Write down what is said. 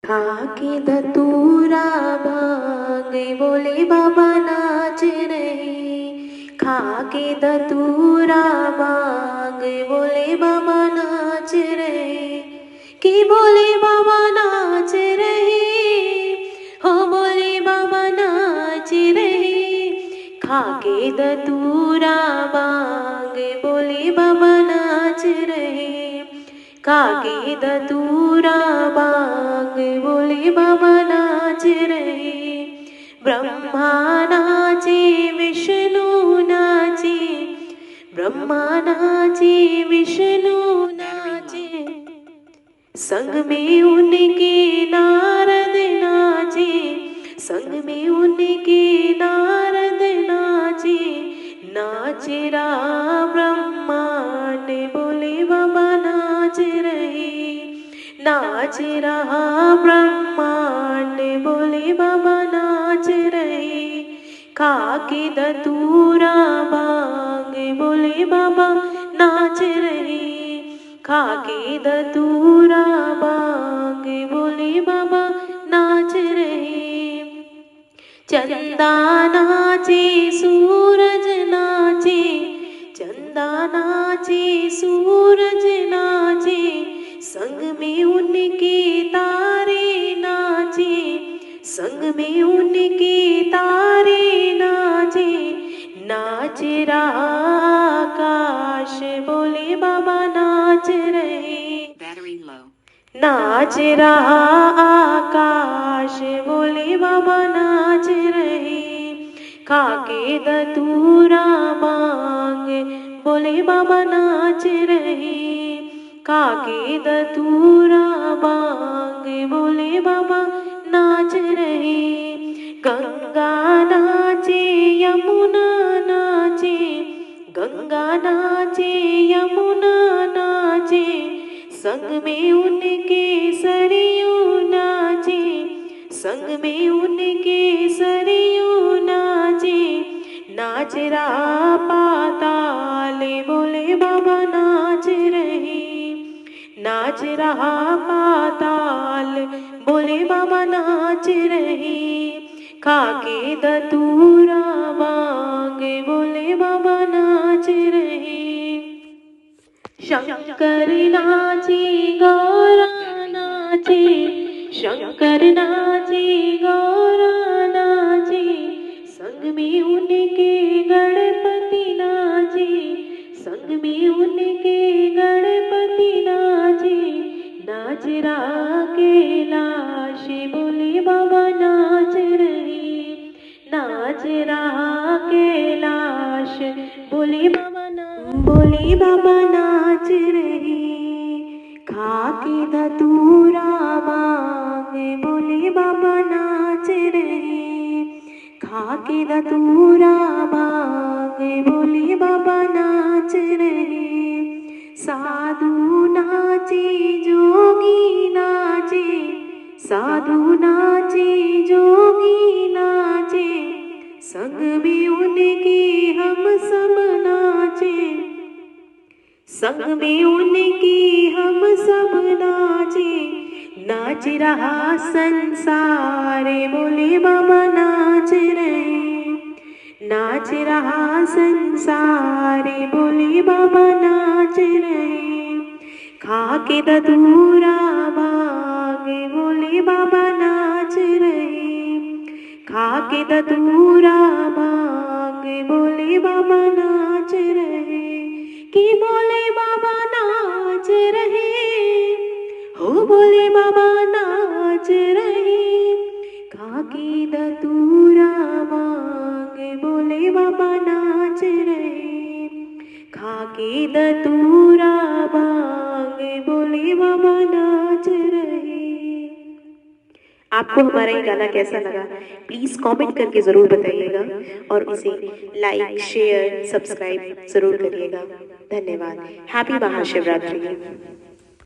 खाके धतूरा भांग बोले बाबा नाच रहे। खाके धतूरा भांग बोले बाबा नाच रहे। कि बोले बाबा नाच रहे, हो बोले बाबा नाच रहे। खाके धतूरा भांग बोले बाबा नाच रहे। खाके धतूरा भांग बोले बाबा नाच रहे। ब्रह्मा नाचे विष्णु नाचे, ब्रह्मा नाचे विष्णु नाचे। संग में उनके नारद नाचे, संग में उनके नारद नाचे। नाच रहा ब्रह्मांड बोले बाबा नाच रहे। नाच रहा ब्रह्मांड बोले बाबा नाच रहे। खाके धतूरा भांग बोले बाबा नाच रहे। खाके धतूरा भांग बोले बाबा नाच रहे। चंदा नाचे सूरज नाचे, चंदा नाचे सूरज नाचे। संग में उनके तारे नाचे, संग में उनके तारे नाचे। नाच रहा आकाश बोले बाबा नाच रहे। नाच रहा आकाश बोले बाबा नाच रहे। खाके धतूरा भांग बोले बाबा नाच रहे। खाके धतूरा भांग बोले बाबा नाच रहे। गंगा नाचे यमुना नाचे, गंगा नाचे यमुना नाचे। संग में उनके सरयू नाचे, संग में उनके सरयू नाचे। नाच रहा पाताल बोले बाबा नाच रहे। नाच रहा पाताल बोले बाबा नाच रहे। खाके धतूरा भांग बोले बाबा नाच रहे। शंकर नाचे गौरा नाचे, शंकर नाचे गौरा नाचे। संग में उनके गणपति नाचे, संग में उनके गणपति नाचे। नाच रहा कैलाश बोले बाबा नाच रहे। नाच रहा कैलाश बोले बाबा बोले बाबा नाच रहे। खाके धतूरा भांग बोले बाबा नाच रहे। खाके धतूरा भांग बोले बाबा नाच रहे। साधु नाचे जोगी नाचे, साधु नाचे जोगी नाचे। संग में उनके हम सब नाचे, संग में उनके हम सब नाचे। नाच रहा संसार बोले बाबा नाच रहे। नाच रहा संसार बोले बाबा नाच रहे। खाके धतूरा भांग बोले बाबा नाच रहे। खाके धतूरा भांग बोले बाबा नाच रहे। कि बोले बाबा नाच रहे, हो बोले बाबा नाच रहे। खाके धतूरा भांग बोले बाबा नाच रहे। खाके धतूरा भांग बोले बाबा नाच रहे। आपको हमारा ये गाना कैसा लगा प्लीज कमेंट करके जरूर बताइएगा और इसे लाइक शेयर सब्सक्राइब जरूर करिएगा। धन्यवाद। हैप्पी महाशिवरात्रि।